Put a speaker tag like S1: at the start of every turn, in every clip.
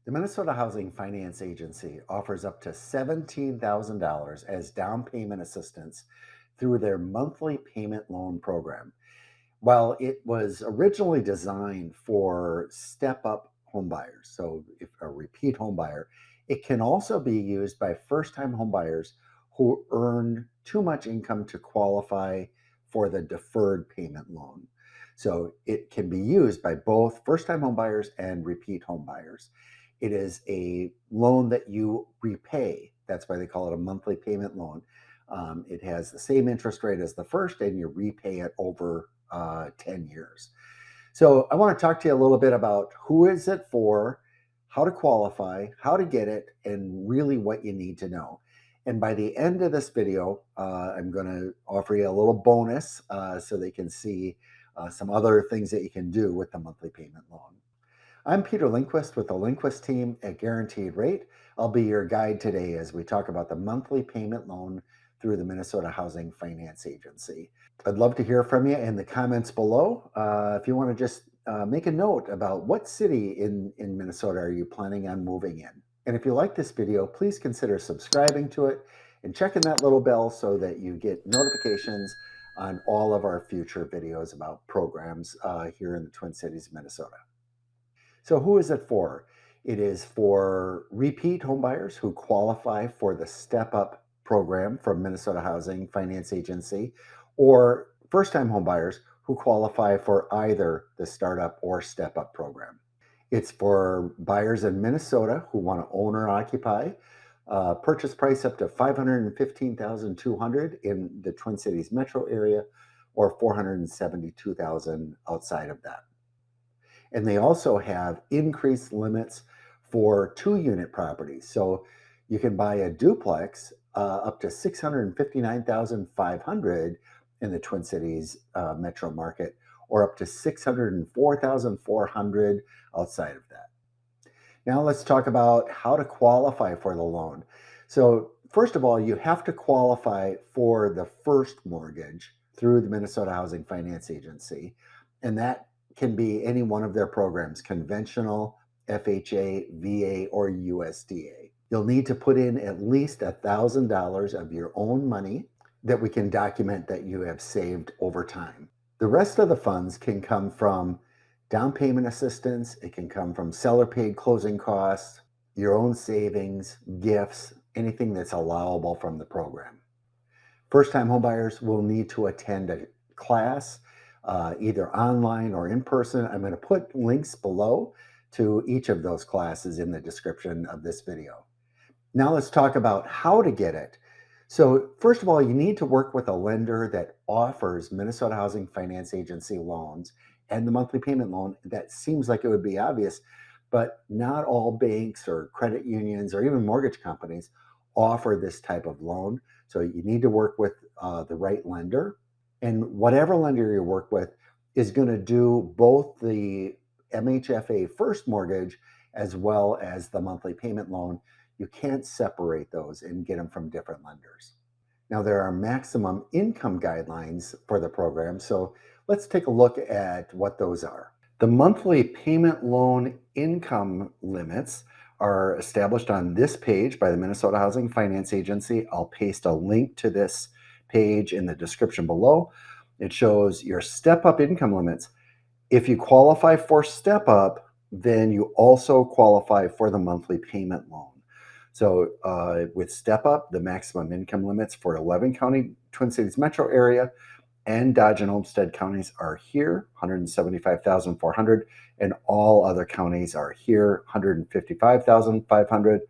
S1: The Minnesota Housing Finance Agency offers up to $17,000 as down payment assistance through their monthly payment loan program. While it was originally designed for step-up homebuyers, so if a repeat homebuyer, it can also be used by first-time homebuyers who earn too much income to qualify for the deferred payment loan. So it can be used by both first-time homebuyers and repeat homebuyers. It is a loan that you repay. That's why they call it a monthly payment loan. It has the same interest rate as the first, and you repay it over 10 years. So I want to talk to you a little bit about who is it for, how to qualify, how to get it, and really what you need to know. And by the end of this video, I'm going to offer you a little bonus so they can see some other things that you can do with the monthly payment loan. I'm Peter Lindquist with the Lindquist team at Guaranteed Rate. I'll be your guide today as we talk about the monthly payment loan through the Minnesota Housing Finance Agency. I'd love to hear from you in the comments below. If you want to just make a note about what city in Minnesota are you planning on moving in. And if you like this video, please consider subscribing to it and checking that little bell so that you get notifications on all of our future videos about programs here in the Twin Cities, Minnesota. So who is it for? It is for repeat homebuyers who qualify for the Step Up program from Minnesota Housing Finance Agency, or first-time homebuyers who qualify for either the Startup or Step Up program. It's for buyers in Minnesota who want to own or occupy, purchase price up to $515,200 in the Twin Cities metro area, or $472,000 outside of that. And they also have increased limits for 2-unit properties. So you can buy a duplex up to $659,500 in the Twin Cities metro market, or up to $604,400 outside of that. Now let's talk about how to qualify for the loan. So first of all, you have to qualify for the first mortgage through the Minnesota Housing Finance Agency, and that can be any one of their programs: conventional, FHA, VA, or USDA. You'll need to put in at least $1,000 of your own money that we can document that you have saved over time. The rest of the funds can come from down payment assistance, it can come from seller paid closing costs, your own savings, gifts, anything that's allowable from the program. First-time homebuyers will need to attend a class, either online or in person. I'm going to put links below to each of those classes in the description of this video. Now let's talk about how to get it. So first of all, you need to work with a lender that offers Minnesota Housing Finance Agency loans and the monthly payment loan. That seems like it would be obvious, but not all banks or credit unions or even mortgage companies offer this type of loan. So you need to work with the right lender. And whatever lender you work with is going to do both the MHFA first mortgage as well as the monthly payment loan. You can't separate those and get them from different lenders. Now, there are maximum income guidelines for the program, so let's take a look at what those are. The monthly payment loan income limits are established on this page by the Minnesota Housing Finance Agency. I'll paste a link to this page in the description below. It shows your step-up income limits. If you qualify for step-up, then you also qualify for the monthly payment loan. So with step-up, the maximum income limits for 11 county Twin Cities metro area and Dodge and Olmsted counties are here, $175,400, and all other counties are here, $155,500.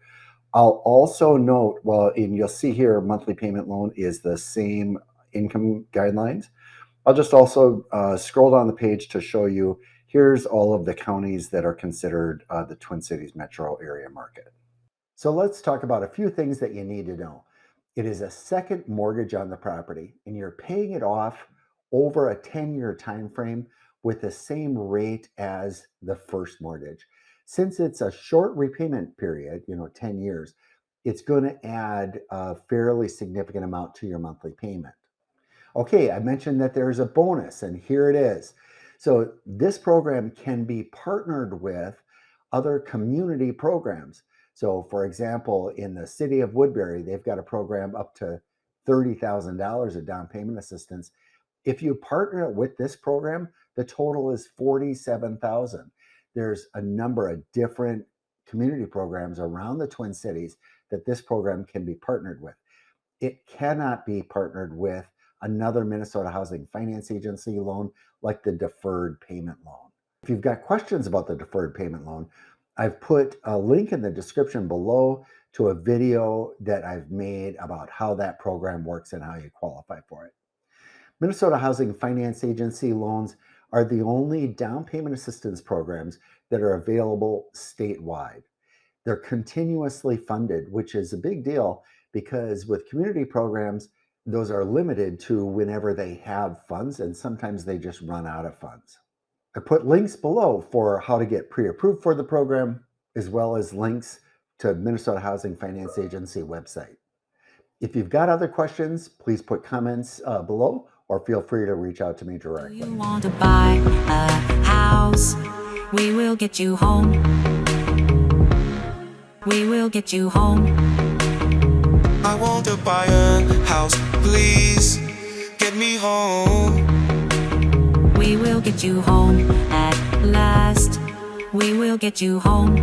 S1: I'll also note, and you'll see here, monthly payment loan is the same income guidelines. I'll just also scroll down the page to show you, here's all of the counties that are considered the Twin Cities metro area market. So let's talk about a few things that you need to know. It is a second mortgage on the property, and you're paying it off over a 10-year time frame with the same rate as the first mortgage. Since it's a short repayment period, 10 years, it's going to add a fairly significant amount to your monthly payment. Okay, I mentioned that there's a bonus, and here it is. So this program can be partnered with other community programs. So for example, in the city of Woodbury, they've got a program up to $30,000 of down payment assistance. If you partner with this program, the total is $47,000. There's a number of different community programs around the Twin Cities that this program can be partnered with. It cannot be partnered with another Minnesota Housing Finance Agency loan like the deferred payment loan. If you've got questions about the deferred payment loan, I've put a link in the description below to a video that I've made about how that program works and how you qualify for it. Minnesota Housing Finance Agency loans are the only down payment assistance programs that are available statewide. They're continuously funded, which is a big deal because with community programs, those are limited to whenever they have funds, and sometimes they just run out of funds. I put links below for how to get pre-approved for the program, as well as links to Minnesota Housing Finance Agency website. If you've got other questions, please put comments below or feel free to reach out to me directly.
S2: Do you want to buy a house? We will get you home. We will get you home.
S3: I want to buy a house, please get me home.
S2: We will get you home at last. We will get you home.